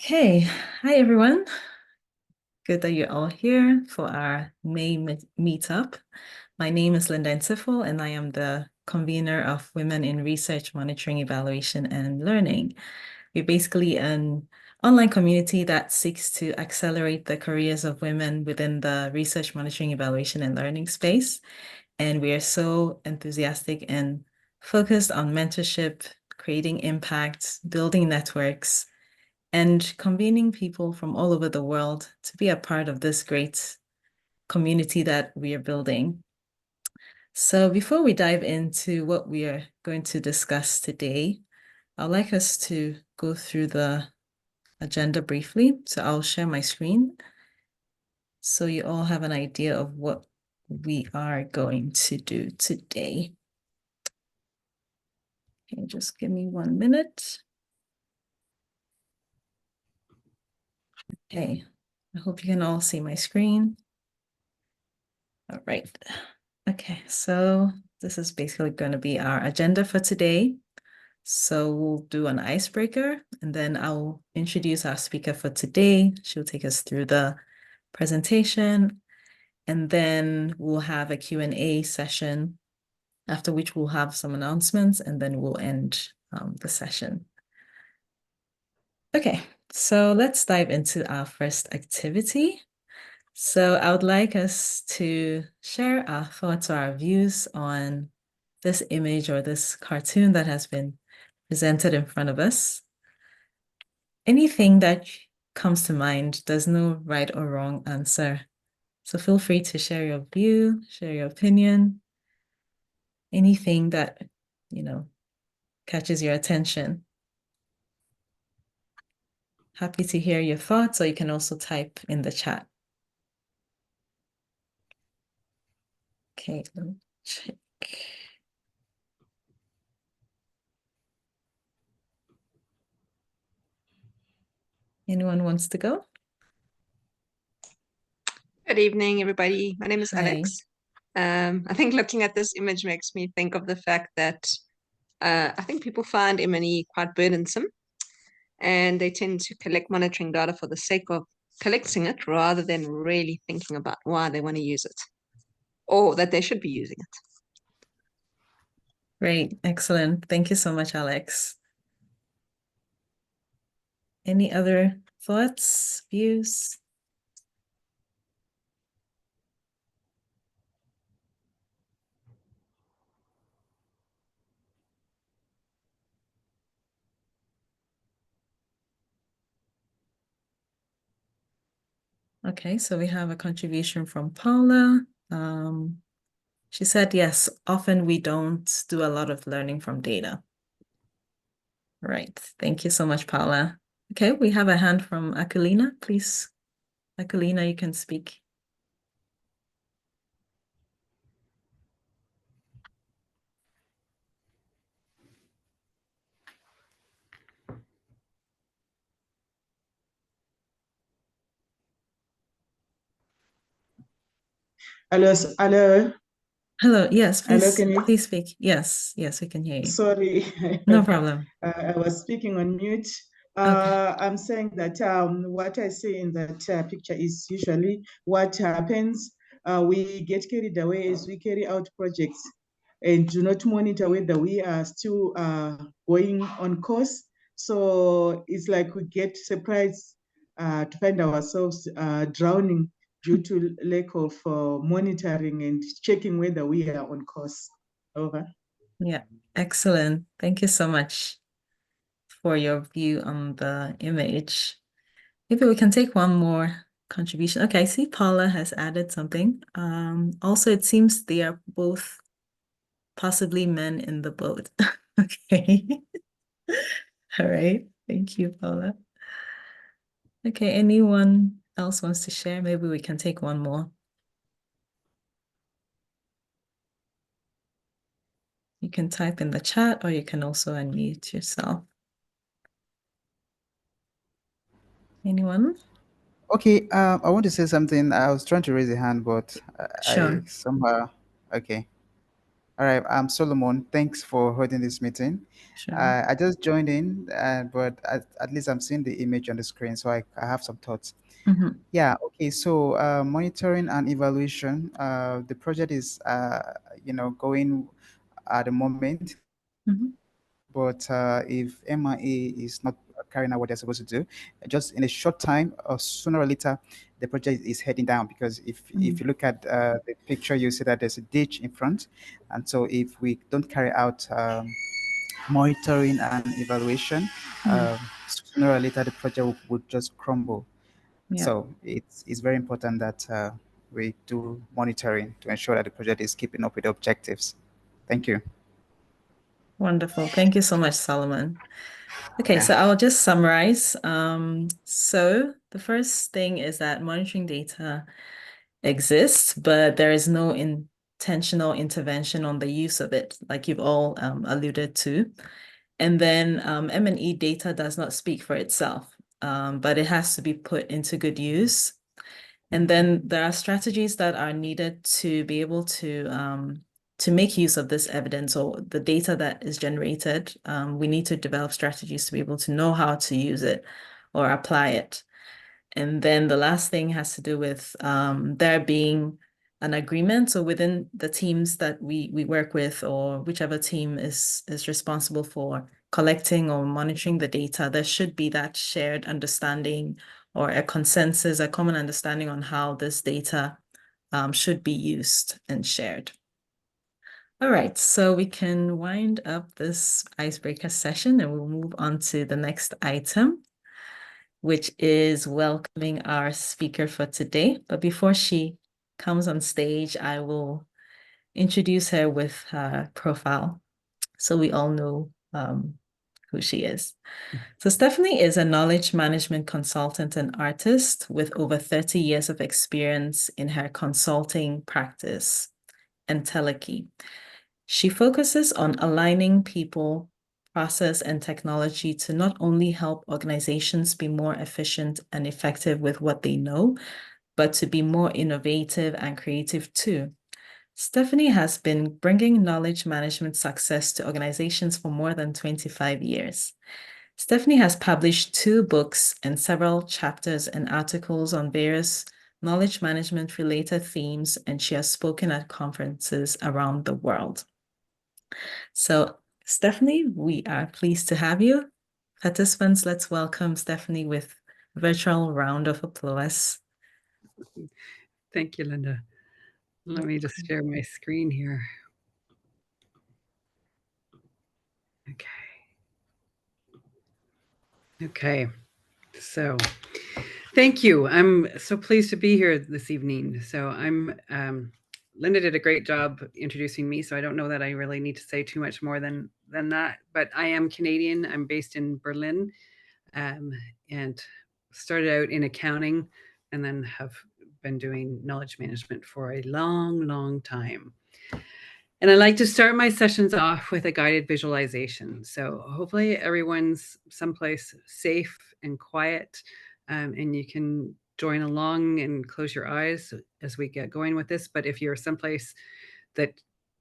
Okay, hi everyone. Good that you're all here for our May meetup. My name is Linda Nsifel, and I am the convener of Women in Research Monitoring, Evaluation, and Learning. We're basically an online community that seeks to accelerate the careers of women within the research monitoring, evaluation, and learning space. And we are so enthusiastic and focused on mentorship, creating impact, building networks, and convening people from all over the world to be a part of this great community that we are building. So before we dive into what we are going to discuss today, I'd like us to go through the agenda briefly. So I'll share my screen so you all have an idea of what we are going to do today. Okay, just give me 1 minute. Okay, I hope you can all see my screen. All right. Okay, so this is basically going to be our agenda for today. So we'll do an icebreaker, and then I'll introduce our speaker for today. She'll take us through the presentation, and then we'll have a Q&A session, after which we'll have some announcements, and then we'll end the session. Okay, so let's dive into our first activity. So I would like us to share our thoughts or our views on this image or this cartoon that has been presented in front of us. Anything that comes to mind, there's no right or wrong answer. So feel free to share your view, share your opinion, anything that, catches your attention. Happy to hear your thoughts, or you can also type in the chat. Okay, let me check. Anyone wants to go? Good evening, everybody. My name is Hi. Alex. I think looking at this image makes me think of the fact that I think people find M&E quite burdensome, and they tend to collect monitoring data for the sake of collecting it rather than really thinking about why they want to use it or that they should be using it. Great, excellent. Thank you so much, Alex. Any other thoughts, views? Okay, so we have a contribution from Paula. She said, yes, often we don't do a lot of learning from data. Right. Thank you so much, Paula. Okay, we have a hand from Akulina. Please, Akulina, you can speak. Hello, hello. Hello, yes, Hello, please speak. Yes, we can hear you. Sorry, No problem. I was speaking on mute. Okay. I'm saying that what I see in that picture is usually what happens. We get carried away as we carry out projects and do not monitor whether we are still going on course. So it's like we get surprised to find ourselves drowning due to lack of monitoring and checking whether we are on course. Over. Yeah, excellent. Thank you so much for your view on the image. Maybe we can take one more contribution. Okay, I see Paula has added something. Also, it seems they are both possibly men in the boat. Okay. All right. Thank you, Paula. Okay, anyone else wants to share? Maybe we can take one more. You can type in the chat, or you can also unmute yourself. Anyone? Okay, I want to say something. I was trying to raise a hand, but Sure. I somehow, okay. All right, I'm Solomon. Thanks for holding this meeting. Sure. I just joined in, but at least I'm seeing the image on the screen, so I have some thoughts. Mhm, Yeah, okay. So monitoring and evaluation, the project is, going at the moment. mhm, But if MIA is not carrying out what they're supposed to do, just in a short time, or sooner or later, the project is heading down. Because if mhm. you look at the picture, you see that there's a ditch in front, and so if we don't carry out monitoring and evaluation, Mm, sooner or later the project would just crumble. yeah, So it's very important that we do monitoring to ensure that the project is keeping up with the objectives. Thank you. wonderful. Thank you so much, Solomon. Okay, Yeah. so I'll just summarize. So the first thing is that monitoring data exists, but there is no intentional intervention on the use of it, like you've all alluded to. And then M&E data does not speak for itself, but it has to be put into good use. And then there are strategies that are needed to be able to make use of this evidence or the data that is generated. We need to develop strategies to be able to know how to use it or apply it. And then the last thing has to do with there being an agreement. So within the teams that we work with, or whichever team is responsible for collecting or monitoring the data, there should be that shared understanding or a consensus, a common understanding on how this data should be used and shared. All right, so we can wind up this icebreaker session and we'll move on to the next item, which is welcoming our speaker for today. But before she comes on stage, I will introduce her with her profile so we all know who she is. So Stephanie is a knowledge management consultant and artist with over 30 years of experience in her consulting practice and Teleki. She focuses on aligning people, process, and technology to not only help organizations be more efficient and effective with what they know, but to be more innovative and creative too. Stephanie has been bringing knowledge management success to organizations for more than 25 years. Stephanie has published 2 books and several chapters and articles on various knowledge management related themes, and she has spoken at conferences around the world. So, Stephanie, we are pleased to have you. Participants, let's welcome Stephanie with a virtual round of applause. Thank you, Linda. Let me just share my screen here. Okay. Okay. So thank you. I'm so pleased to be here this evening. So Linda did a great job introducing me, so I don't know that I really need to say too much more than that. But I am Canadian. I'm based in Berlin, and started out in accounting, and then have been doing knowledge management for a long, long time. And I like to start my sessions off with a guided visualization. So hopefully everyone's someplace safe and quiet, and you can join along and close your eyes as we get going with this. But if you're someplace that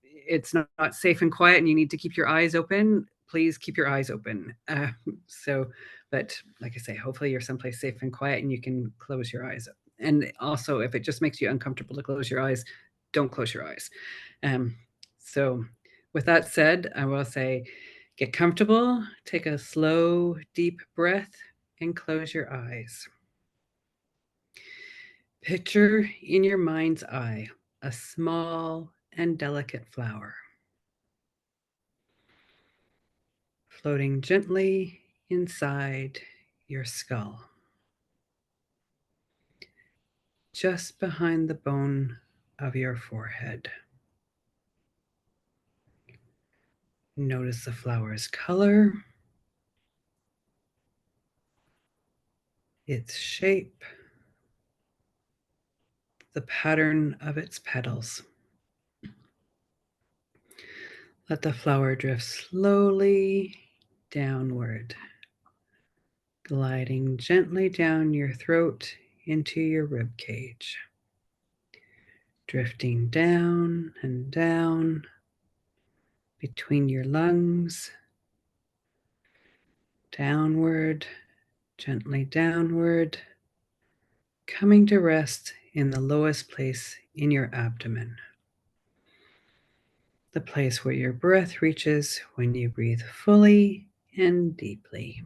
it's not safe and quiet and you need to keep your eyes open, please keep your eyes open. But like I say, hopefully you're someplace safe and quiet and you can close your eyes. And also, if it just makes you uncomfortable to close your eyes, don't close your eyes. So with that said, I will say, get comfortable, take a slow, deep breath, and close your eyes. Picture in your mind's eye a small and delicate flower, floating gently inside your skull, just behind the bone of your forehead. Notice the flower's color, its shape, the pattern of its petals. Let the flower drift slowly downward, gliding gently down your throat into your rib cage, drifting down and down between your lungs, downward, gently downward, coming to rest in the lowest place in your abdomen, the place where your breath reaches when you breathe fully and deeply.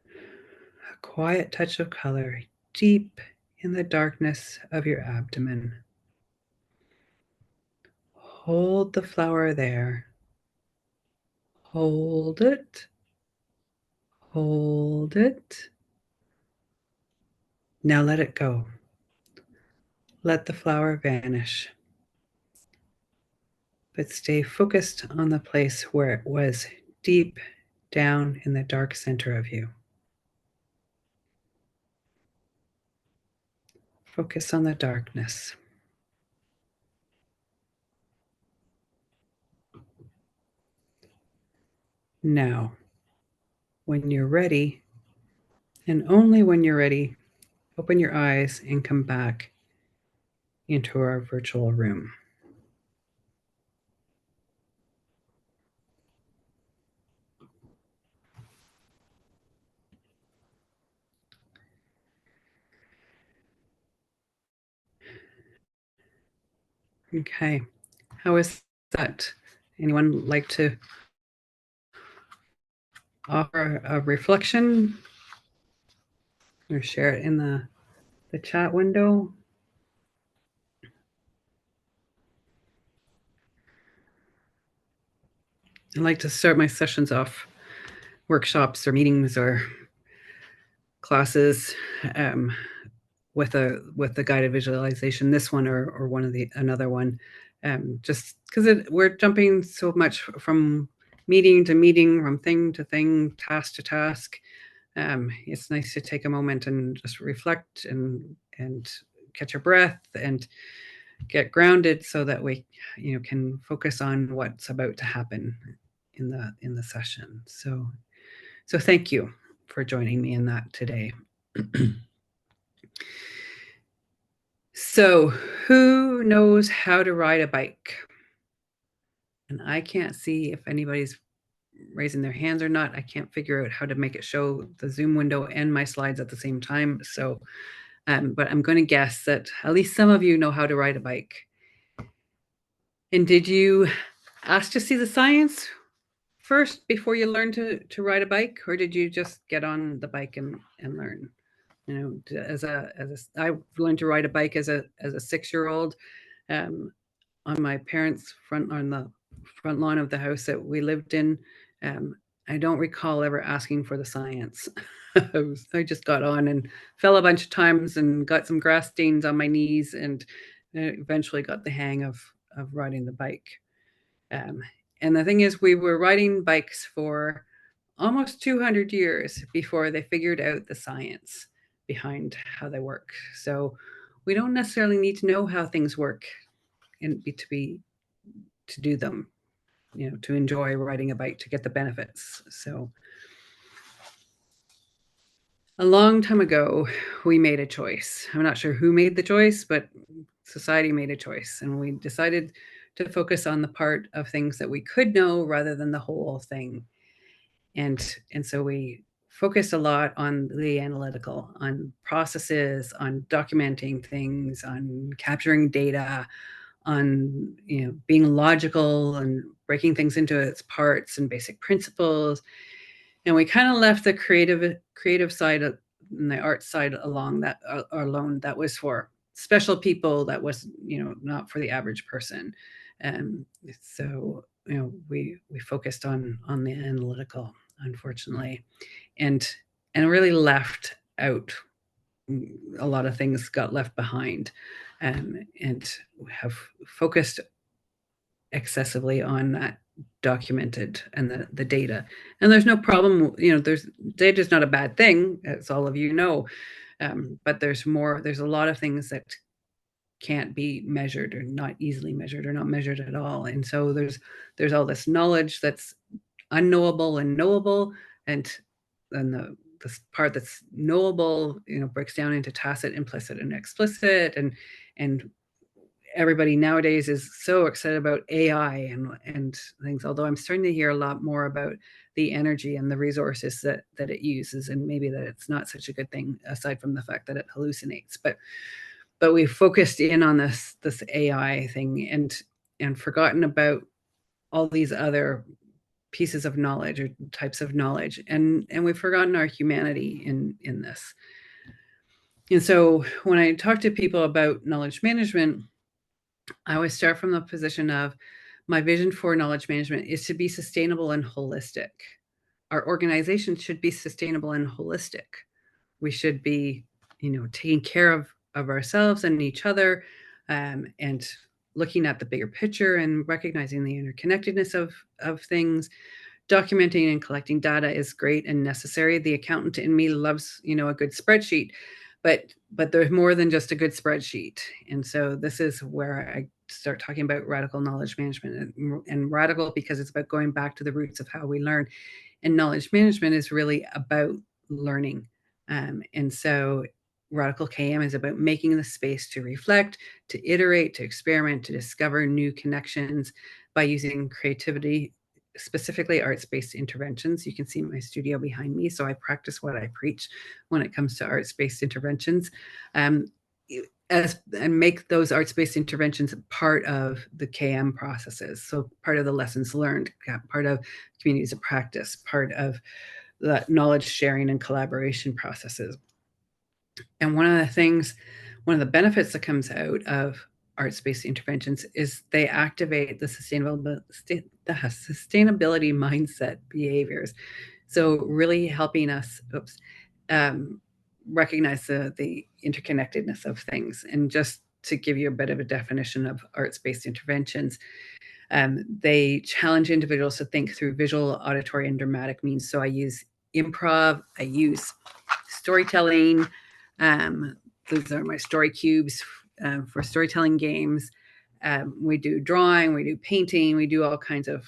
A quiet touch of color deep in the darkness of your abdomen. Hold the flower there. Hold it. Hold it. Now let it go. Let the flower vanish. But stay focused on the place where it was, deep down in the dark center of you. Focus on the darkness. Now, when you're ready, and only when you're ready, open your eyes and come back into our virtual room. Okay, how is that? Anyone like to offer a reflection or share it in the chat window? I like to start my sessions off, workshops or meetings or classes, with the guided visualization. This one or one of another one, just because we're jumping so much from meeting to meeting, from thing to thing, task to task. It's nice to take a moment and just reflect and catch your breath and get grounded so that we can focus on what's about to happen in the session. So thank you for joining me in that today. So who knows how to ride a bike? And I can't see if anybody's raising their hands or not. I can't figure out how to make it show the Zoom window and my slides at the same time. So, but I'm going to guess that at least some of you know how to ride a bike. And did you ask to see the science first before you learned to ride a bike, or did you just get on the bike and learn? I learned to ride a bike as a 6-year-old, on my parents' on the front lawn of the house that we lived in. I don't recall ever asking for the science. I just got on and fell a bunch of times and got some grass stains on my knees, and eventually got the hang of riding the bike. And the thing is, we were riding bikes for almost 200 years before they figured out the science behind how they work. So we don't necessarily need to know how things work and to do them, to enjoy riding a bike, to get the benefits. So a long time ago, we made a choice. I'm not sure who made the choice, but society made a choice, and we decided to focus on the part of things that we could know rather than the whole thing. And so we focused a lot on the analytical, on processes, on documenting things, on capturing data, on being logical and breaking things into its parts and basic principles. And we kind of left the creative side and the art side alone. That was for special people. That was not for the average person. And so we focused on the analytical, unfortunately, and really left out a lot of things. Got left behind, and have focused excessively on that documented and the data. And there's no problem, there's data is not a bad thing, as all of you know, but there's a lot of things that can't be measured or not easily measured or not measured at all. And so there's all this knowledge that's unknowable and knowable, and the part that's knowable breaks down into tacit, implicit, and explicit, and everybody nowadays is so excited about AI and things, although I'm starting to hear a lot more about the energy and the resources that it uses, and maybe that it's not such a good thing, aside from the fact that it hallucinates. But we've focused in on this AI thing and forgotten about all these other pieces of knowledge or types of knowledge, and we've forgotten our humanity in this. And so when I talk to people about knowledge management, I always start from the position of, my vision for knowledge management is to be sustainable and holistic. Our organization should be sustainable and holistic. We should be, taking care of ourselves and each other, and looking at the bigger picture and recognizing the interconnectedness of things. Documenting and collecting data is great and necessary. The accountant in me loves, a good spreadsheet, but there's more than just a good spreadsheet. And so this is where I start talking about radical knowledge management, and radical because it's about going back to the roots of how we learn. And knowledge management is really about learning. And so radical KM is about making the space to reflect, to iterate, to experiment, to discover new connections by using creativity, specifically arts-based interventions. You can see my studio behind me, so I practice what I preach when it comes to arts-based interventions, and make those arts-based interventions part of the KM processes. So part of the lessons learned, part of communities of practice, part of the knowledge sharing and collaboration processes. And one of the benefits that comes out of arts-based interventions is they activate the sustainability mindset behaviors. So really helping us recognize the interconnectedness of things. And just to give you a bit of a definition of arts-based interventions, they challenge individuals to think through visual, auditory, and dramatic means. So I use improv, I use storytelling. Those are my story cubes for storytelling games. We do drawing, we do painting, we do all kinds of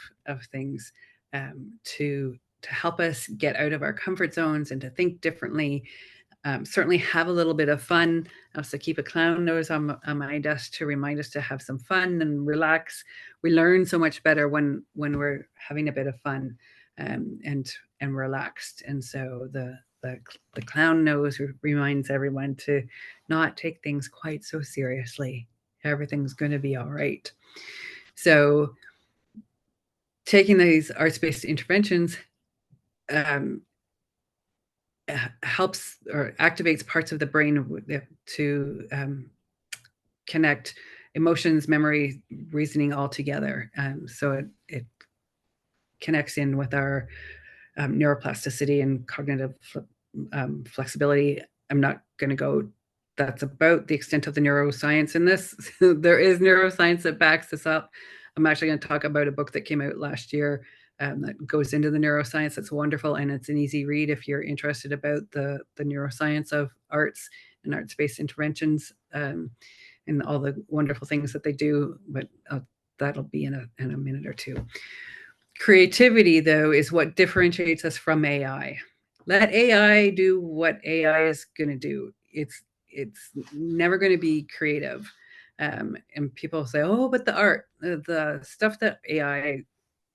things to help us get out of our comfort zones and to think differently. Certainly have a little bit of fun. I also keep a clown nose on my desk to remind us to have some fun and relax. We learn so much better when we're having a bit of fun and relaxed. And so the clown nose reminds everyone to not take things quite so seriously. Everything's going to be all right. So taking these arts-based interventions helps or activates parts of the brain to connect emotions, memory, reasoning all together. So it connects in with our neuroplasticity and cognitive flexibility. I'm not going to go, that's about the extent of the neuroscience in this. There is neuroscience that backs this up. I'm actually going to talk about a book that came out last year that goes into the neuroscience. That's wonderful, and it's an easy read if you're interested about the neuroscience of arts and arts-based interventions and all the wonderful things that they do. But that'll be in a minute or two. Creativity, though, is what differentiates us from AI. Let AI do what AI is going to do. It's never going to be creative. And people say, oh, but the art, the stuff that AI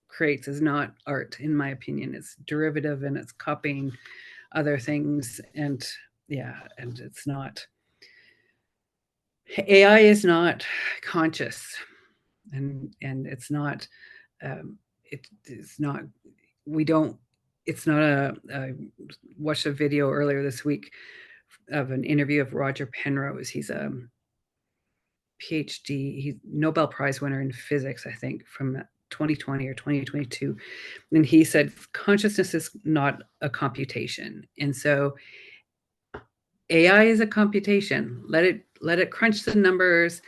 creates is not art, in my opinion. It's derivative and it's copying other things. And and it's not. AI is not conscious, and it's not. It's not. We don't. It's not I watched a video earlier this week of an interview of Roger Penrose. He's a PhD, he's Nobel Prize winner in physics, I think, from 2020 or 2022. And he said, consciousness is not a computation. And so AI is a computation. Let it crunch the numbers,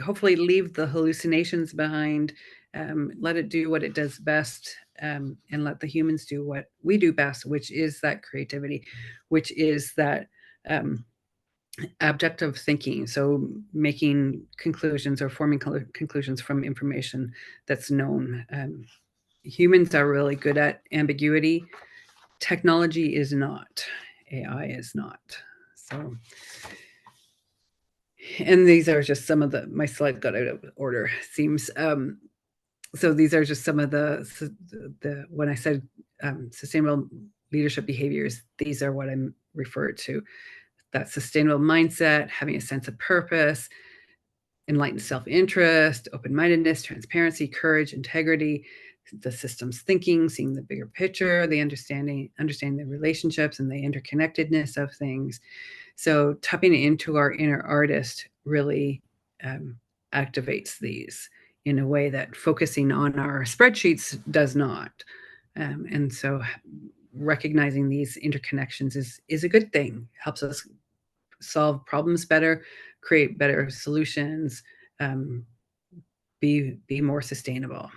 hopefully leave the hallucinations behind, let it do what it does best, and let the humans do what we do best, which is that creativity, which is that objective thinking. So making conclusions or forming conclusions from information that's known. Humans are really good at ambiguity. Technology is not. AI is not. So And these are just some of my slide got out of order, seems. So these are just some of when I said sustainable leadership behaviors, these are what I'm referred to. That sustainable mindset, having a sense of purpose, enlightened self-interest, open-mindedness, transparency, courage, integrity, the systems thinking, seeing the bigger picture, the understanding the relationships and the interconnectedness of things. So tapping into our inner artist really activates these in a way that focusing on our spreadsheets does not. And so recognizing these interconnections is a good thing, helps us solve problems better, create better solutions, be more sustainable.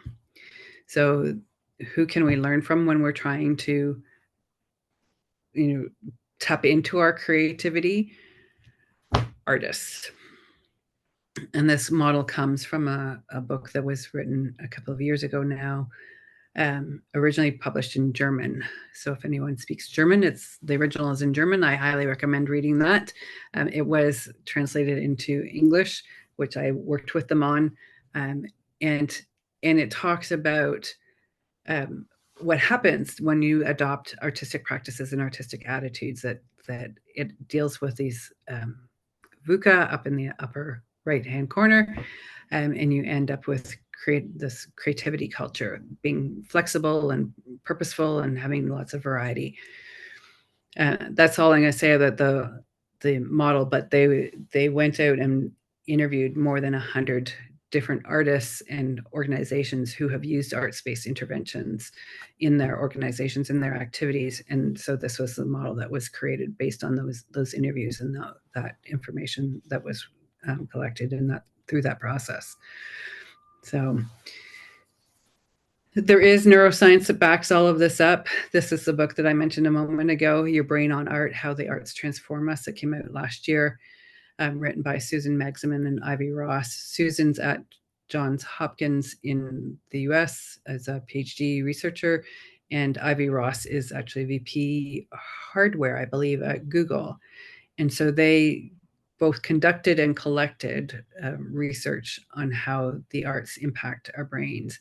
So who can we learn from when we're trying to, tap into our creativity? Artists. And this model comes from a book that was written a couple of years ago now, originally published in German. So if anyone speaks German, the original is in German. I highly recommend reading that. It was translated into English, which I worked with them on. And it talks about what happens when you adopt artistic practices and artistic attitudes, that it deals with these VUCA up in the upper right-hand corner, and you end up with this creativity culture, being flexible and purposeful and having lots of variety. That's all I'm going to say about the model, but they went out and interviewed more than 100 different artists and organizations who have used arts-based interventions in their organizations and their activities. And so this was the model that was created based on those interviews and that information that was collected through that process. So there is neuroscience that backs all of this up. This is the book that I mentioned a moment ago, Your Brain on Art, How the Arts Transform Us. It came out last year. Written by Susan Megzaman and Ivy Ross. Susan's at Johns Hopkins in the US as a PhD researcher, and Ivy Ross is actually VP hardware, I believe, at Google. And so they both conducted and collected research on how the arts impact our brains.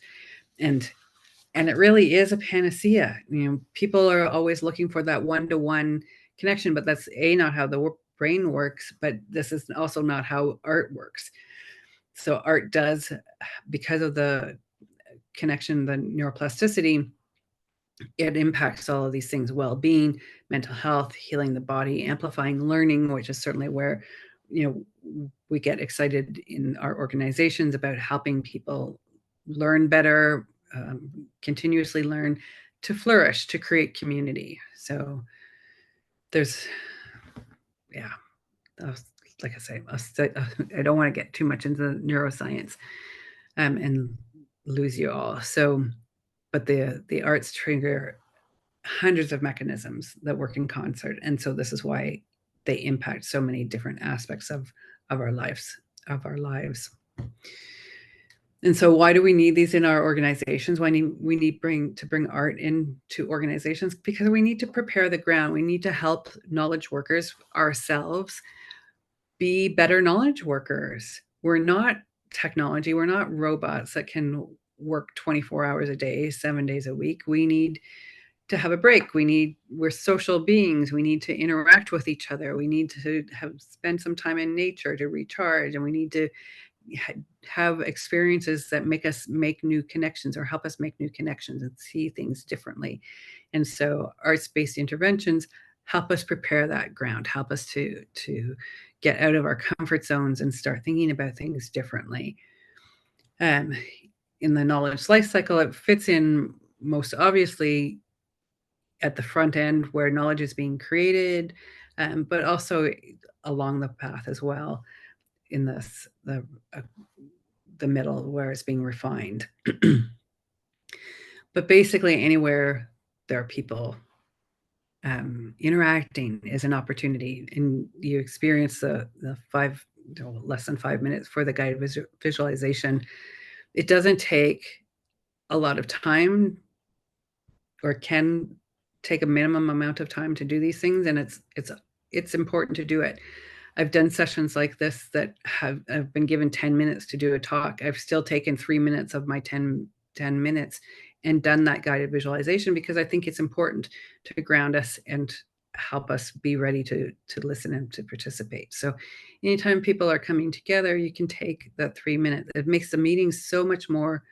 And it really is a panacea. People are always looking for that one-to-one connection, but that's not how the brain works, but this is also not how art works. So art does, because of the connection, the neuroplasticity, it impacts all of these things: well-being, mental health, healing the body, amplifying learning, which is certainly where we get excited in our organizations about helping people learn better, continuously learn, to flourish, to create community. So there's, like I say, I don't want to get too much into the neuroscience and lose you all. So, but the arts trigger hundreds of mechanisms that work in concert, and so this is why they impact so many different aspects of our lives. And so why do we need these in our organizations? Why we need to bring art into organizations? Because we need to prepare the ground. We need to help knowledge workers ourselves be better knowledge workers. We're not technology. We're not robots that can work 24 hours a day, 7 days a week. We need to have a break. We're social beings. We need to interact with each other. We need to spend some time in nature to recharge, and we need to have experiences that make us make new connections or help us make new connections and see things differently. And so arts-based interventions help us prepare that ground, help us to get out of our comfort zones and start thinking about things differently. In the knowledge life cycle, it fits in most obviously at the front end where knowledge is being created, but also along the path as well in the middle where it's being refined. But basically anywhere there are people interacting is an opportunity, and you experience the less than 5 minutes for the guided visualization. It doesn't take a lot of time, or can take a minimum amount of time to do these things, and it's important to do it. I've done sessions like this that I've been given 10 minutes to do a talk. I've still taken 3 minutes of my 10 minutes and done that guided visualization, because I think it's important to ground us and help us be ready to listen and to participate. So anytime people are coming together, you can take that 3 minutes. It makes the meeting so much more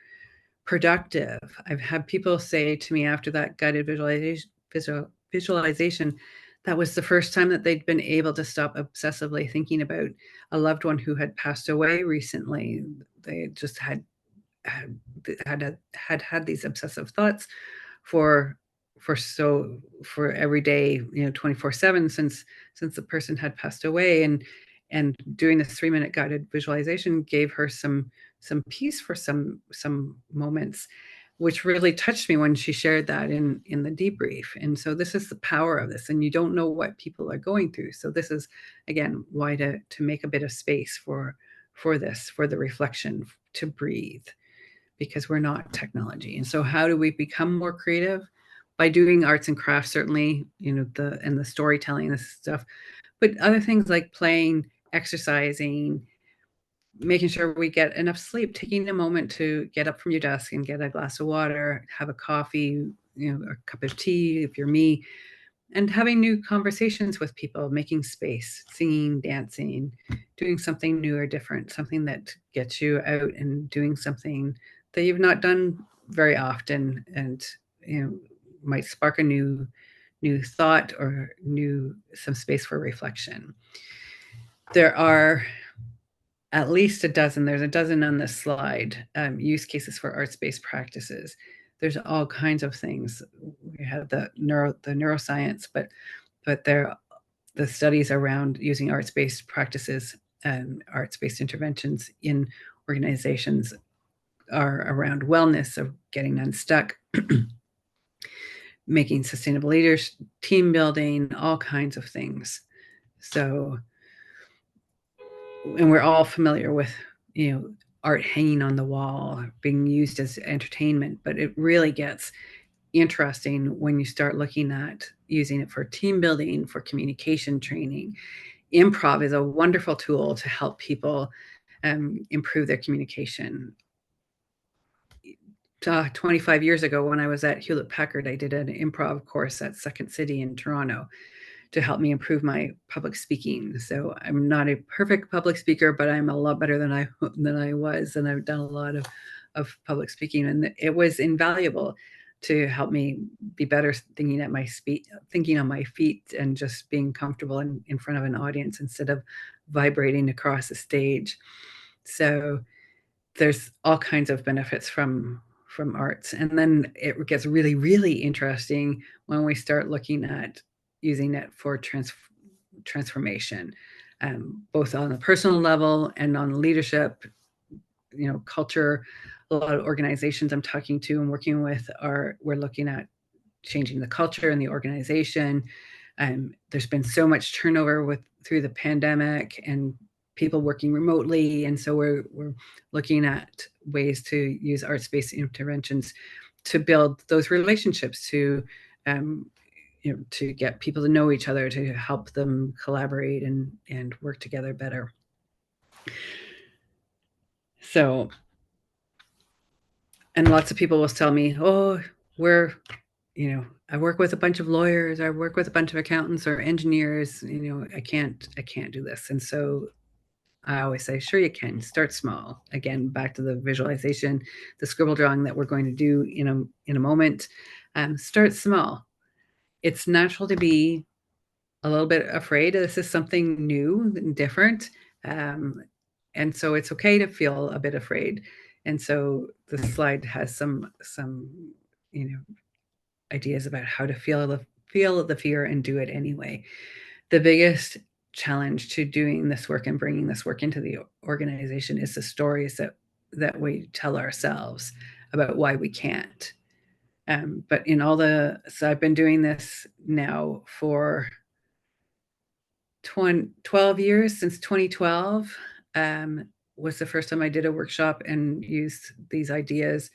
productive. I've had people say to me after that guided visualization, that was the first time that they'd been able to stop obsessively thinking about a loved one who had passed away recently. They just had these obsessive thoughts for every day, 24/7 since the person had passed away, and doing this 3-minute guided visualization gave her some peace for some moments, which really touched me when she shared that in the debrief. And so this is the power of this, and you don't know what people are going through. So this is, again, why to make a bit of space for this, for the reflection, to breathe, because we're not technology. And so how do we become more creative? By doing arts and crafts, certainly, the storytelling, this stuff, but other things like playing, exercising, making sure we get enough sleep, taking a moment to get up from your desk and get a glass of water, have a coffee, a cup of tea if you're me, and having new conversations with people, making space, singing, dancing, doing something new or different, something that gets you out and doing something that you've not done very often, and might spark a new thought or some space for reflection. There are at least a dozen, there's a dozen on this slide, use cases for arts-based practices. There's all kinds of things. We have the neuroscience, but the studies around using arts-based practices and arts-based interventions in organizations are around wellness, of getting unstuck, making sustainable leaders, team building, all kinds of things. So, and we're all familiar with, art hanging on the wall, being used as entertainment, but it really gets interesting when you start looking at using it for team building, for communication training. Improv is a wonderful tool to help people improve their communication. 25 years ago, when I was at Hewlett Packard, I did an improv course at Second City in Toronto to help me improve my public speaking. So I'm not a perfect public speaker, but I'm a lot better than I was, and I've done a lot of public speaking, and it was invaluable to help me be better thinking on my feet, and just being comfortable in front of an audience instead of vibrating across the stage. So there's all kinds of benefits from arts. And then it gets really, really interesting when we start looking at using it for transformation, both on a personal level and on leadership, culture. A lot of organizations I'm talking to and working with we're looking at changing the culture in the organization. There's been so much turnover through the pandemic and people working remotely. And so we're looking at ways to use arts-based interventions to build those relationships, to get people to know each other, to help them collaborate and work together better. So, and lots of people will tell me, oh, I work with a bunch of lawyers, I work with a bunch of accountants or engineers, I can't do this. And so I always say, sure you can. Start small. Again, back to the visualization, the scribble drawing that we're going to do in a moment. Start small. It's natural to be a little bit afraid. This is something new and different. And so it's okay to feel a bit afraid. And so the slide has some ideas about how to feel the fear and do it anyway. The biggest challenge to doing this work and bringing this work into the organization is the stories that we tell ourselves about why we can't. But so I've been doing this now for 12 years, since 2012 was the first time I did a workshop and used these ideas.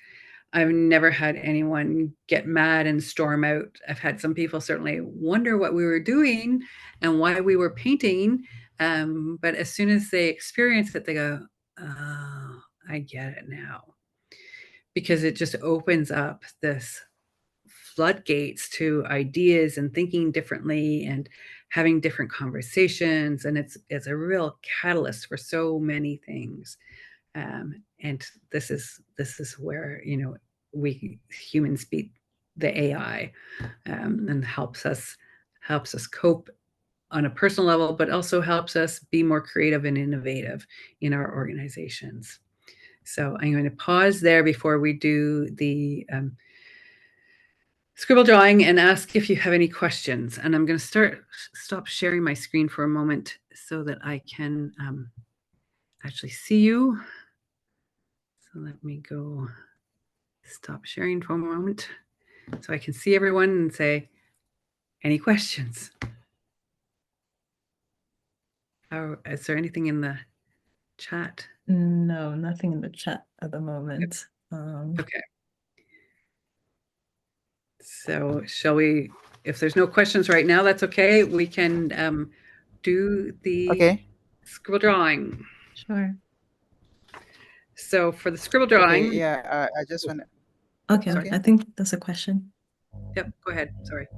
I've never had anyone get mad and storm out. I've had some people certainly wonder what we were doing and why we were painting, But as soon as they experience it, they go, oh, I get it now. Because it just opens up this floodgates to ideas and thinking differently and having different conversations. And it's a real catalyst for so many things. And this is where, you know, we humans beat the AI, and helps us cope on a personal level, but also helps us be more creative and innovative in our organizations. So I'm going to pause there before we do the scribble drawing and ask if you have any questions. And I'm going to stop sharing my screen for a moment so that I can actually see you. So let me go stop sharing for a moment so I can see everyone and say, any questions? Is there anything in the chat? No, nothing in the chat at the moment. Okay. So shall we, if there's no questions right now, that's okay. We can do the Okay. scribble drawing. Sure. So for the scribble drawing. Okay, yeah, I just want to. Okay, Sorry? I think that's a question. Yep, go ahead. Sorry.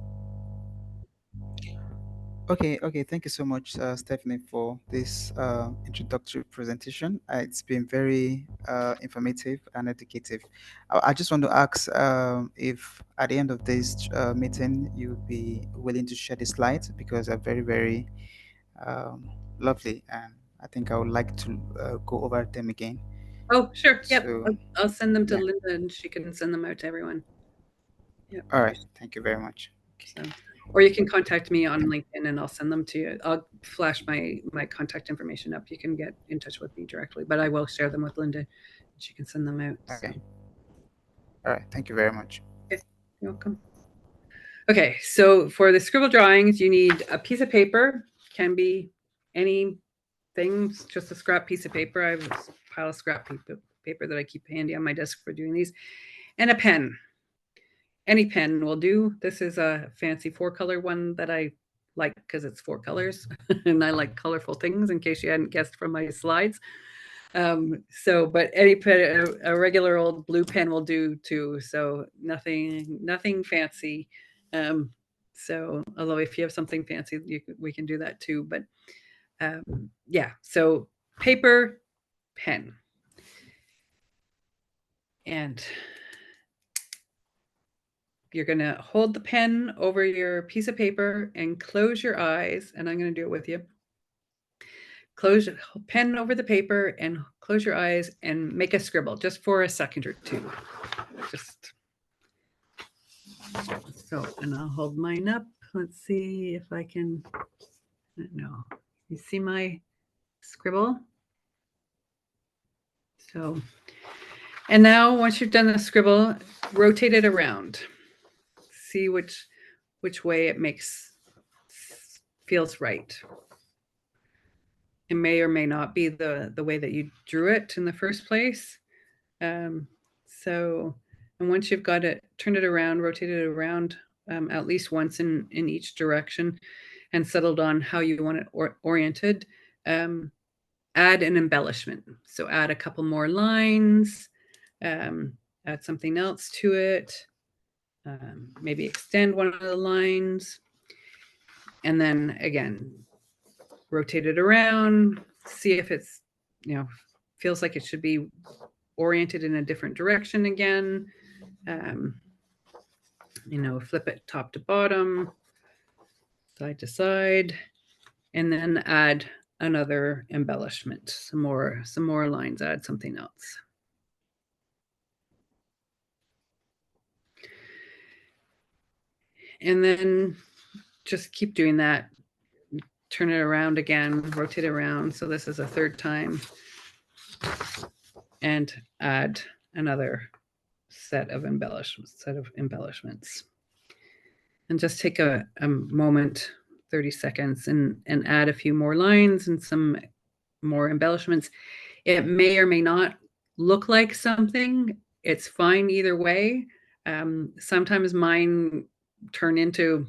Okay. Thank you so much, Stephanie, for this introductory presentation. It's been very informative and educative. I just want to ask if at the end of this meeting, you'll be willing to share the slides because they're very, very lovely. And I think I would like to go over them again. Oh, sure. Yep. So, I'll send them to yeah. Linda and she can send them out to everyone. Yep. All right. Thank you very much. So, or you can contact me on LinkedIn and I'll send them to you. I'll flash my contact information up. You can get in touch with me directly, but I will share them with Linda. She can send them out. Okay. So. All right. Thank you very much. Okay. You're welcome. Okay. So for the scribble drawings, you need a piece of paper. Can be anything, just a scrap piece of paper. I have a pile of scrap paper that I keep handy on my desk for doing these, and a pen. Any pen will do. This is a fancy 4-color one that I like because it's 4 colors and I like colorful things, in case you hadn't guessed from my slides. But any pen, a regular old blue pen will do too. So nothing fancy. So although if you have something fancy, we can do that too. But yeah, so paper, pen. And you're going to hold the pen over your piece of paper and close your eyes. And I'm going to do it with you. Close your pen over the paper and close your eyes and make a scribble just for a second or two. Just so, and I'll hold mine up. Let's see if I can. No, you see my scribble? So, and now once you've done the scribble, rotate it around. See which way it feels right. It may or may not be the way that you drew it in the first place. So, and once you've got it, turn it around, rotate it around at least once in each direction, and settled on how you want it oriented. Add an embellishment. So add a couple more lines, add something else to it. Maybe extend one of the lines, and then again, rotate it around, see if it's, feels like it should be oriented in a different direction again. Flip it top to bottom, side to side, and then add another embellishment, some more lines, add something else. And then just keep doing that. Turn it around again, rotate it around. So this is a third time. And add another set of embellishments. And just take a moment, 30 seconds, and add a few more lines and some more embellishments. It may or may not look like something. It's fine either way. Sometimes mine turn into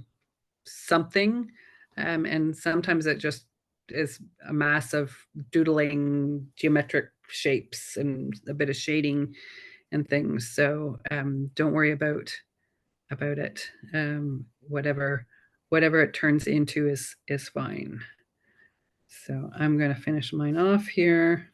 something, and sometimes it just is a mass of doodling geometric shapes and a bit of shading and things. So don't worry about it. Whatever it turns into is fine. So I'm going to finish mine off here.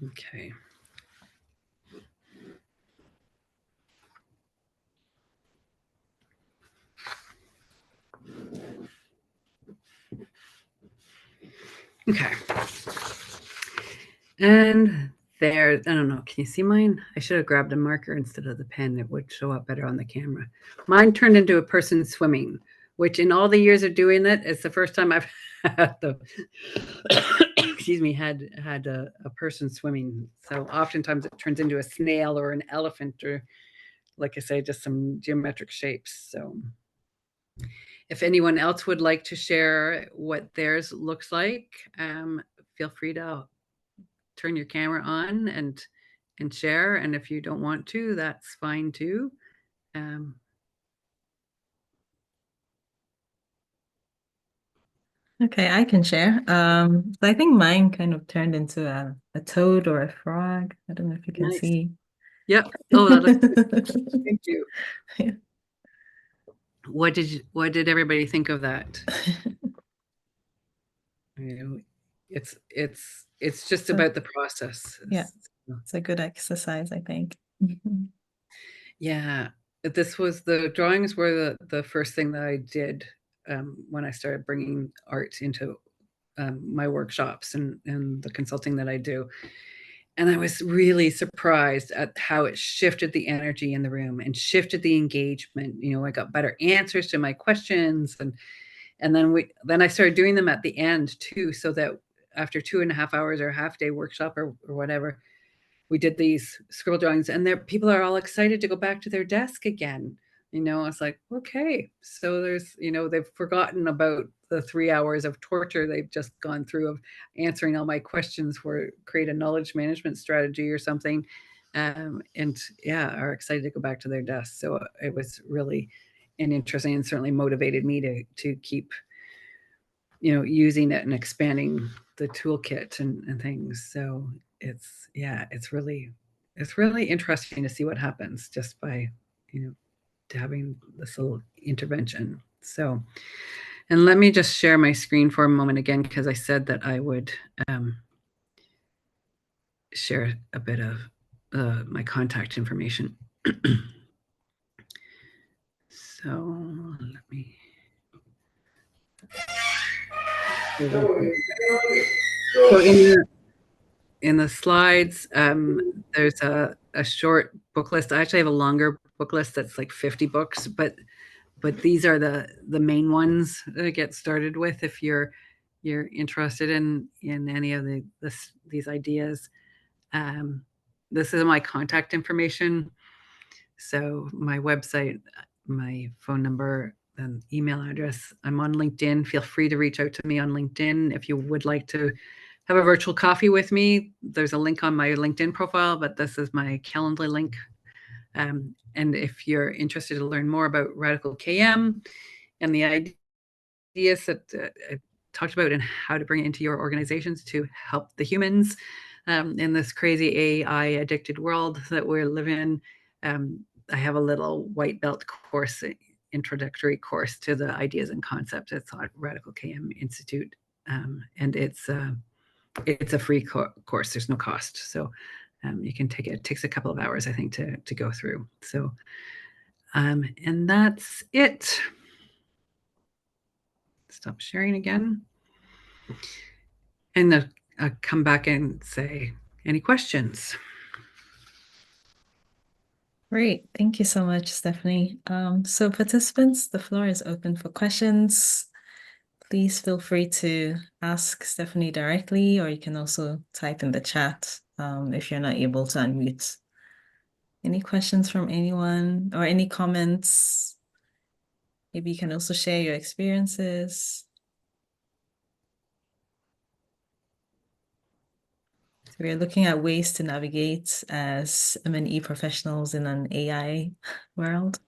Okay. Okay. And there, I don't know, can you see mine? I should have grabbed a marker instead of the pen. It would show up better on the camera. Mine turned into a person swimming, which in all the years of doing it, it's the first time I've had the, excuse me, had a person swimming. So oftentimes it turns into a snail or an elephant or, like I say, just some geometric shapes. So if anyone else would like to share what theirs looks like, feel free to turn your camera on and share. And if you don't want to, that's fine too. Okay, I can share. So I think mine kind of turned into a toad or a frog. I don't know if you can Nice. see. Yep. Oh, that looks good. Thank you. Yeah. What did everybody think of that? You know, it's just So, about the process. yeah, it's a good exercise, I think. Yeah, the drawings were the first thing that I did when I started bringing art into my workshops and the consulting that I do. And I was really surprised at how it shifted the energy in the room and shifted the engagement. You know, I got better answers to my questions, and then I started doing them at the end too, so that after 2.5 hours or a half day workshop or whatever, we did these scribble drawings, and people are all excited to go back to their desk again. You know, it's like, okay, so there's, you know, they've forgotten about the 3 hours of torture they've just gone through of answering all my questions for create a knowledge management strategy or something. And yeah, are excited to go back to their desks. So it was really interesting and certainly motivated me to keep, you know, using it and expanding the toolkit and things. So it's really interesting to see what happens just by, you know, having this little intervention. So, and let me just share my screen for a moment again, because I said that I would share a bit of my contact information. So let me. So in the slides, there's a short book list. I actually have a longer book list that's like 50 books, but these are the main ones to get started with if you're interested in any of these ideas. This is my contact information. So my website, my phone number, and email address. I'm on LinkedIn. Feel free to reach out to me on LinkedIn if you would like to have a virtual coffee with me. There's a link on my LinkedIn profile, but this is my Calendly link. And if you're interested to learn more about Radical KM and the ideas that I talked about and how to bring it into your organizations to help the humans in this crazy AI addicted world that we're living in, I have a little white belt course, introductory course to the ideas and concepts. It's on Radical KM Institute, and it's a free course. There's no cost, so you can take it. It takes a couple of hours, I think, to go through. So, and that's it. Stop sharing again, and I'll come back and say any questions. Great. Thank you so much, Stephanie. So participants, the floor is open for questions. Please feel free to ask Stephanie directly, or you can also type in the chat if you're not able to unmute. Any questions from anyone or any comments? Maybe you can also share your experiences. So we're looking at ways to navigate as M&E professionals in an AI world.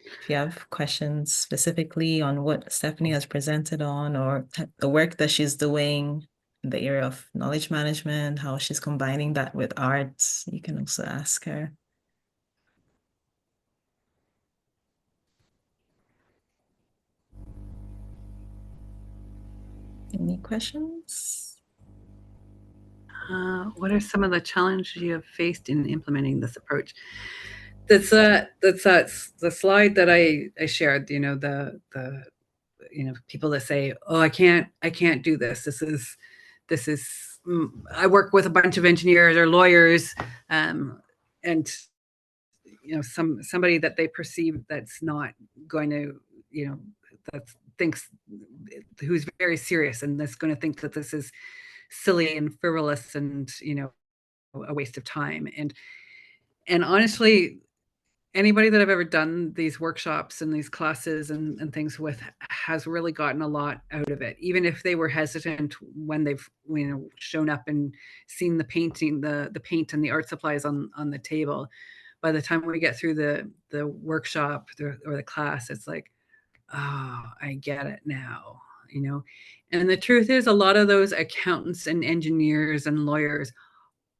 If you have questions specifically on what Stephanie has presented on or the work that she's doing in the area of knowledge management, how she's combining that with art, you can also ask her. Any questions? What are some of the challenges you have faced in implementing this approach? That's the slide that I shared. The people that say, "Oh, I can't do this. This is." I work with a bunch of engineers or lawyers, and somebody that they perceive that's not going to, that thinks, who's very serious and that's going to think that this is silly and frivolous and a waste of time. And honestly, anybody that I've ever done these workshops and these classes and things with has really gotten a lot out of it, even if they were hesitant when they've shown up and seen the painting, the paint and the art supplies on the table. By the time we get through the workshop or the class, it's like, oh, I get it now. And the truth is, a lot of those accountants and engineers and lawyers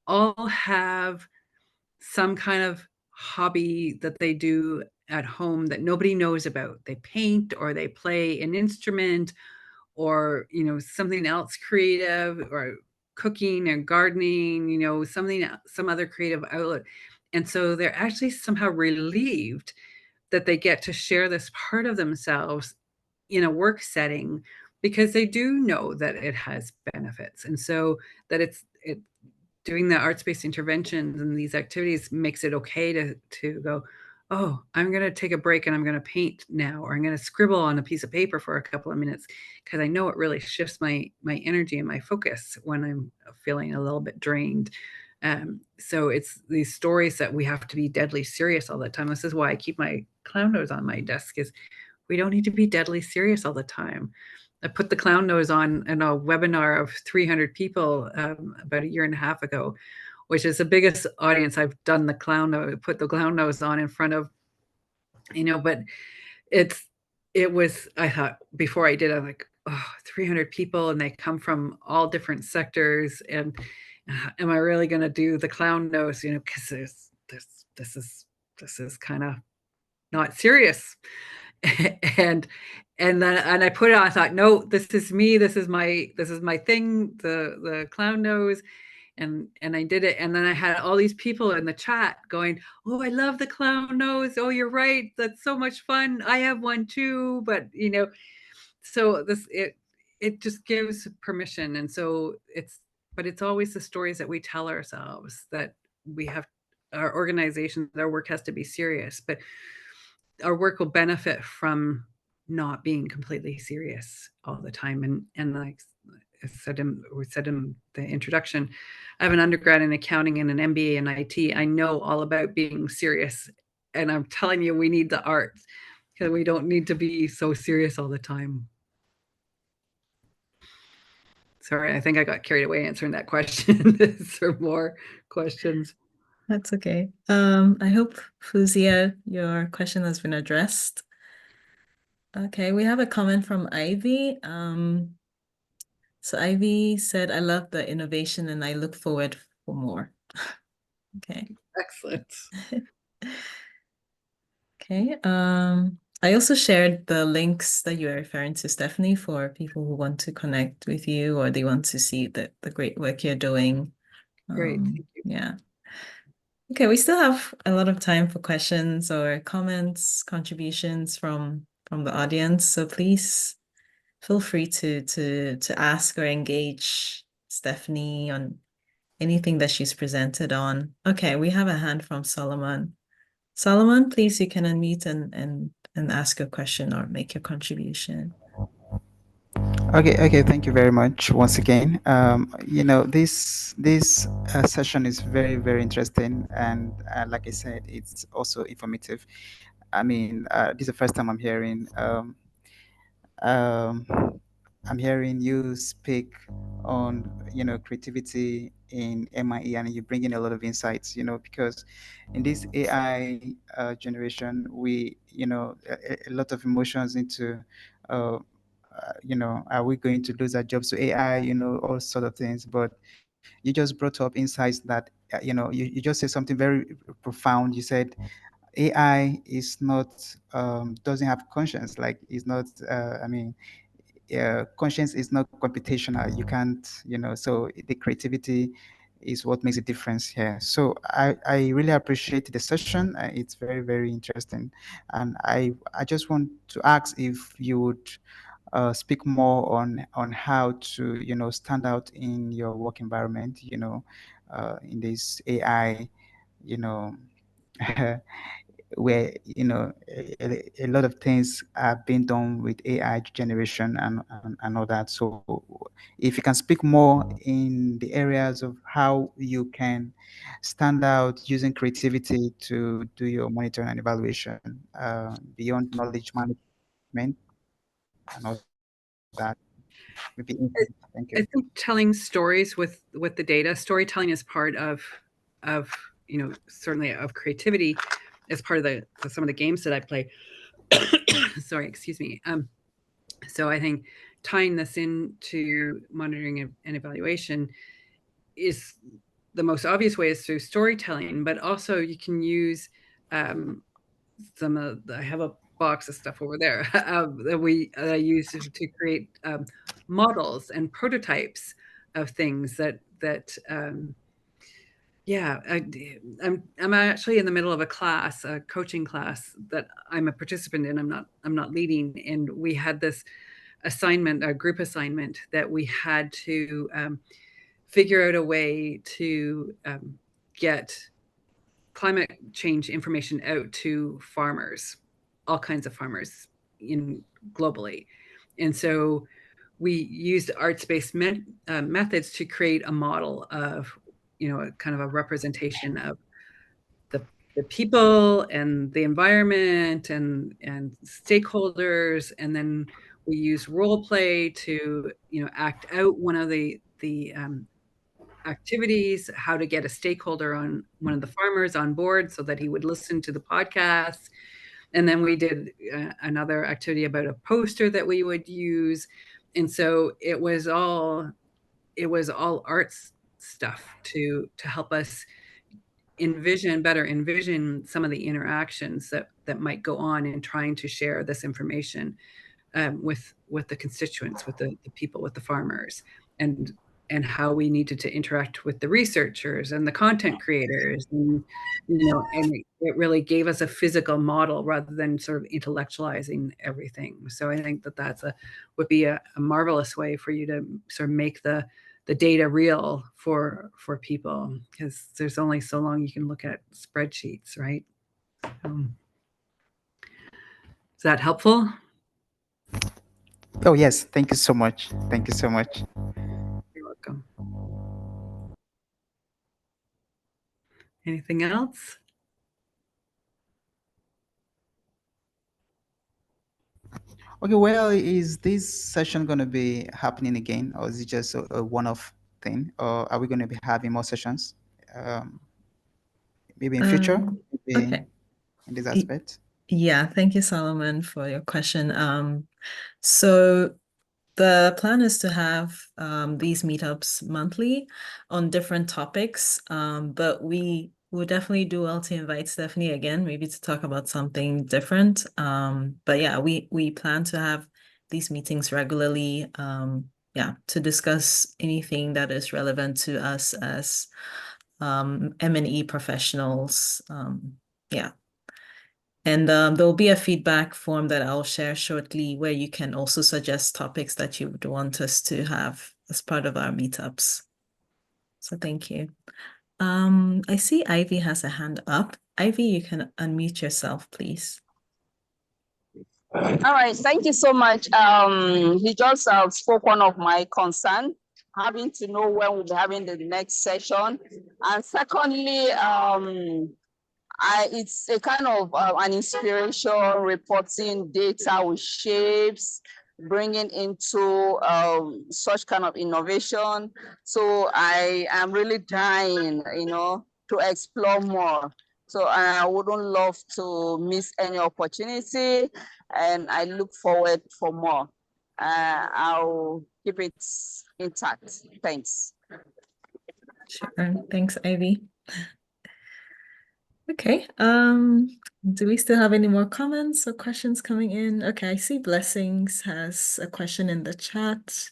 all have some kind of hobby that they do at home that nobody knows about. They paint or they play an instrument or something else creative, or cooking and gardening, some other creative outlet. And so they're actually somehow relieved that they get to share this part of themselves in a work setting, because they do know that it has benefits. And so that it doing the arts-based interventions and these activities makes it okay to go, oh, I'm going to take a break and I'm going to paint now, or I'm going to scribble on a piece of paper for a couple of minutes, because I know it really shifts my energy and my focus when I'm feeling a little bit drained. So it's these stories that we have to be deadly serious all the time. This is why I keep my clown nose on my desk, is we don't need to be deadly serious all the time. I put the clown nose on in a webinar of 300 people about a year and a half ago, which is the biggest audience I've done the clown nose, put the clown nose on in front of, but it was, I thought before I did, I'm like, oh, 300 people, and they come from all different sectors. And am I really going to do the clown nose? Because this is kind of not serious. and then I put it on. I thought, no, this is me. This is my thing. The clown nose, and I did it. And then I had all these people in the chat going, "Oh, I love the clown nose. Oh, you're right. That's so much fun. I have one too." But so it just gives permission. And so it's always the stories that we tell ourselves that we have. Our organization, our work has to be serious, but our work will benefit from not being completely serious all the time. And like I said in the introduction, I have an undergrad in accounting and an MBA in IT. I know all about being serious, and I'm telling you, we need the arts, because we don't need to be so serious all the time. Sorry, I think I got carried away answering that question. Is there more questions? That's okay. I hope, Fuzia, your question has been addressed. Okay, we have a comment from Ivy. So Ivy said, "I love the innovation and I look forward for more." Okay. Excellent. Okay. I also shared the links that you are referring to, Stephanie, for people who want to connect with you or they want to see the great work you're doing. Great. Thank you. Yeah. Okay, we still have a lot of time for questions or comments, contributions from the audience. So please feel free to ask or engage Stephanie on anything that she's presented on. Okay, we have a hand from Solomon. Solomon, please, you can unmute and ask a question or make your contribution. Okay. Thank you very much once again. This session is very, very interesting, and like I said, it's also informative. I mean, this is the first time um, I'm hearing you speak on, creativity in MIE, and you bring in a lot of insights, because in this AI generation, a lot of emotions into, are we going to lose our jobs to AI, all sort of things. But you just brought up insights that, you just said something very profound. You said AI is not, doesn't have conscience, like it's not, conscience is not computational. You can't, so the creativity is what makes a difference here. So I really appreciate the session. It's very, very interesting. And I just want to ask if you would speak more on how to, stand out in your work environment, in this AI, you know, where a lot of things are being done with AI generation and all that. So if you can speak more in the areas of how you can stand out using creativity to do your monitoring and evaluation beyond knowledge management and all that, maybe insight. Thank you. I think telling stories with the data, storytelling is part of certainly of creativity, as part of the some of the games that I play. Sorry, excuse me. So I think tying this into monitoring and evaluation is the most obvious way is through storytelling, but also you can use some of I have a box of stuff over there that I use to create models and prototypes of things that yeah, I'm actually in the middle of a class, a coaching class that I'm a participant in. I'm not leading, and we had this assignment, a group assignment, that we had to figure out a way to get climate change information out to farmers, all kinds of farmers in globally, and so we used arts-based methods to create a model of, a kind of a representation of the the people and the environment and stakeholders, and then we use role play to act out one of the activities, how to get a stakeholder on one of the farmers on board so that he would listen to the podcast. And then we did another activity about a poster that we would use. And so it was all arts stuff to help us better envision some of the interactions that might go on in trying to share this information with the constituents, with the people, with the farmers, and and how we needed to interact with the researchers and the content creators, and it really gave us a physical model rather than sort of intellectualizing everything. So I think that would be a marvelous way for you to sort of make the data real for people, because there's only so long you can look at spreadsheets, right? Is that helpful? Oh yes, thank you so much. Thank you so much. You're welcome. Anything else? Okay, well, is this session going to be happening again, or is it just a one-off thing, or are we going to be having more sessions, um, maybe in future, maybe Okay. in this Y- aspect? Yeah, thank you, Solomon, for your question. So the plan is to have these meetups monthly on different topics, but we will definitely do well to invite Stephanie again, maybe to talk about something different. But yeah, we plan to have these meetings regularly, yeah, to discuss anything that is relevant to us as M&E professionals. Yeah. And there'll be a feedback form that I'll share shortly where you can also suggest topics that you would want us to have as part of our meetups. So thank you. I see Ivy has a hand up. Ivy, you can unmute yourself, please. All right, thank you so much. He just spoke one of my concern, having to know when we'll be having the next session. And secondly, it's a kind of an inspiration, reporting data with shapes, bringing into such kind of innovation. So I am really dying, to explore more. So I wouldn't love to miss any opportunity, and I look forward for more. I'll keep it intact. Thanks. Sure. Thanks, Ivy. Okay. Do we still have any more comments or questions coming in? Okay, I see Blessings has a question in the chat.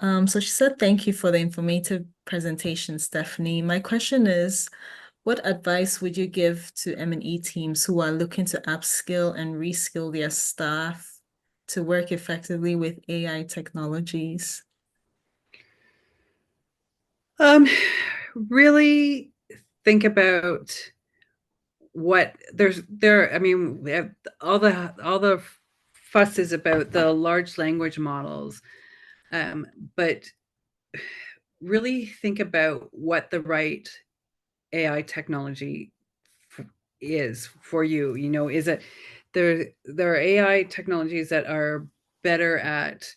So she said, thank you for the informative presentation, Stephanie. My question is, what advice would you give to M&E teams who are looking to upskill and reskill their staff to work effectively with AI technologies? Really think about what I mean, we have all the fuss is about the large language models, but really think about what the right AI technology is for you. Is it there are AI technologies that are better at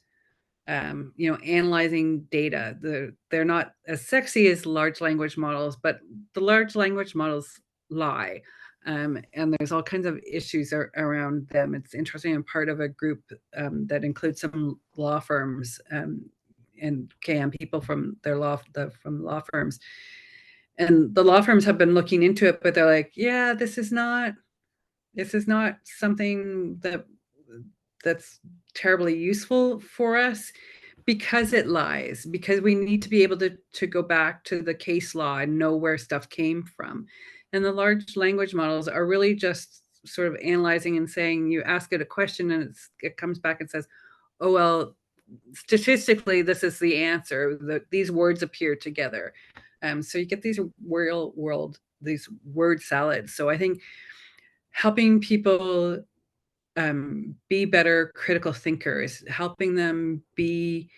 analyzing data. They're not as sexy as large language models, but the large language models lie. And there's all kinds of issues around them. It's interesting. I'm part of a group that includes some law firms and KM people from from law firms. And the law firms have been looking into it, but they're like, yeah, this is not something that's terribly useful for us, because it lies, because we need to be able to go back to the case law and know where stuff came from. And the large language models are really just sort of analyzing and saying, you ask it a question and it comes back and says, oh, well, statistically, this is the answer. These words appear together. So you get these these word salads. So I think helping people be better critical thinkers, helping them be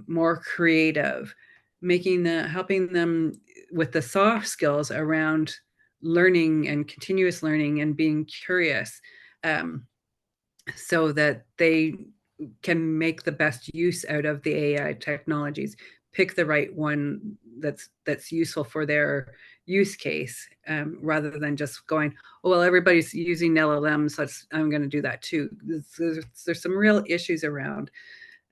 more creative, helping them with the soft skills around learning and continuous learning and being curious, so that they can make the best use out of the AI technologies, pick the right one that's useful for their use case, rather than just going, oh, well, everybody's using LLMs, so I'm going to do that too. There's some real issues around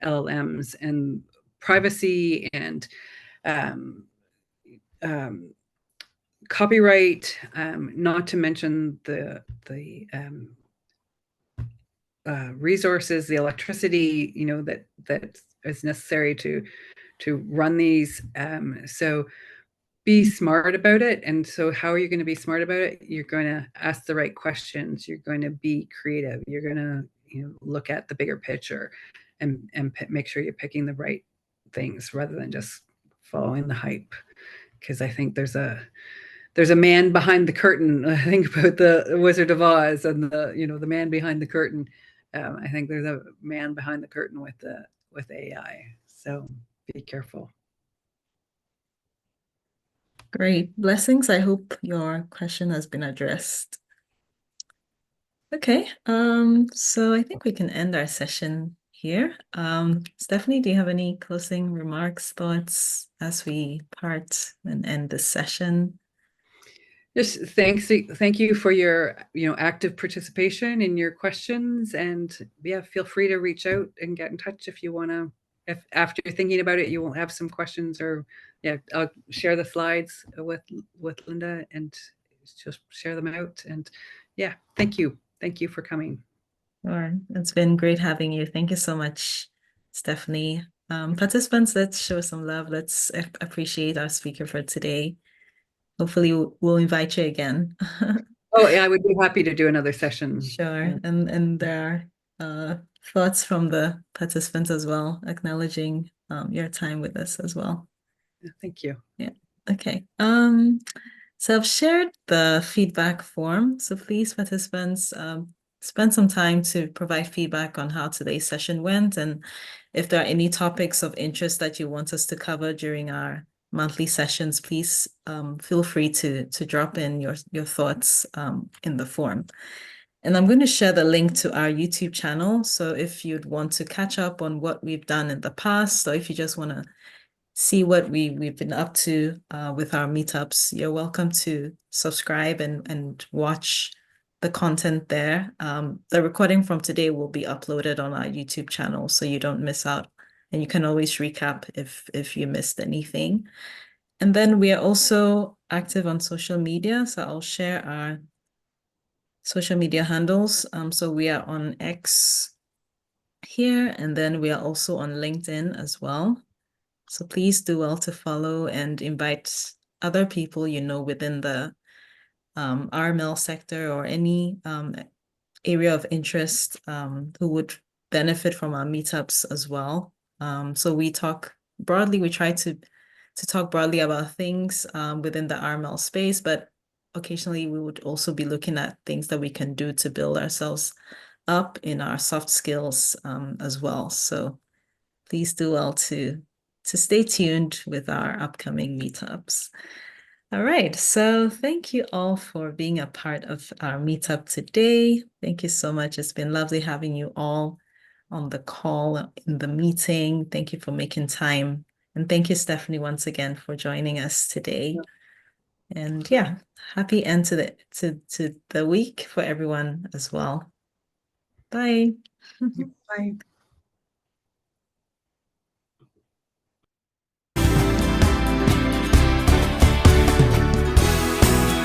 LLMs and privacy and copyright, not to mention the resources, the electricity, that is necessary to run these. So be smart about it. And so how are you going to be smart about it? You're going to ask the right questions. You're going to be creative. You're going to look at the bigger picture and make sure you're picking the right things rather than just following the hype. Because I think there's a man behind the curtain. I think about the Wizard of Oz and the man behind the curtain. I think there's a man behind the curtain with AI. So be careful. Great. Blessings. I hope your question has been addressed. Okay. So I think we can end our session here. Stephanie, do you have any closing remarks, thoughts as we part and end the session? Just thank you for your active participation in your questions, and yeah, feel free to reach out and get in touch if you want to. If after you're thinking about it, you will have some questions, or I'll share the slides with Linda and just share them out. And yeah, thank you for coming. Sure. It's been great having you. Thank you so much, Stephanie. Participants, let's show some love. Let's appreciate our speaker for today. Hopefully we'll invite you again. Oh, yeah, I would be happy to do another session. Sure. Yeah. And there are thoughts from the participants as well, acknowledging your time with us as well. Thank you. Yeah. Okay. So I've shared the feedback form. So please, participants, spend some time to provide feedback on how today's session went, and if there are any topics of interest that you want us to cover during our monthly sessions, please feel free to drop in your thoughts in the form. And I'm going to share the link to our YouTube channel. So if you'd want to catch up on what we've done in the past, or if you just want to see what we've been up to with our meetups, you're welcome to subscribe and watch the content there. The recording from today will be uploaded on our YouTube channel, so you don't miss out. And you can always recap if you missed anything. And then we are also active on social media. So I'll share our social media handles. So we are on X here, and then we are also on LinkedIn as well. So please do well to follow and invite other people you know within the RML sector or any area of interest who would benefit from our meetups as well. So we talk broadly, we try to talk broadly about things within the RML space, but occasionally we would also be looking at things that we can do to build ourselves up in our soft skills as well. So please do well to stay tuned with our upcoming meetups. All right, so thank you all for being a part of our meetup today. Thank you so much. It's been lovely having you all on the call, in the meeting. Thank you for making time. And thank you, Stephanie, once again for joining us today. And yeah, happy end to the week for everyone as well. Bye. Bye.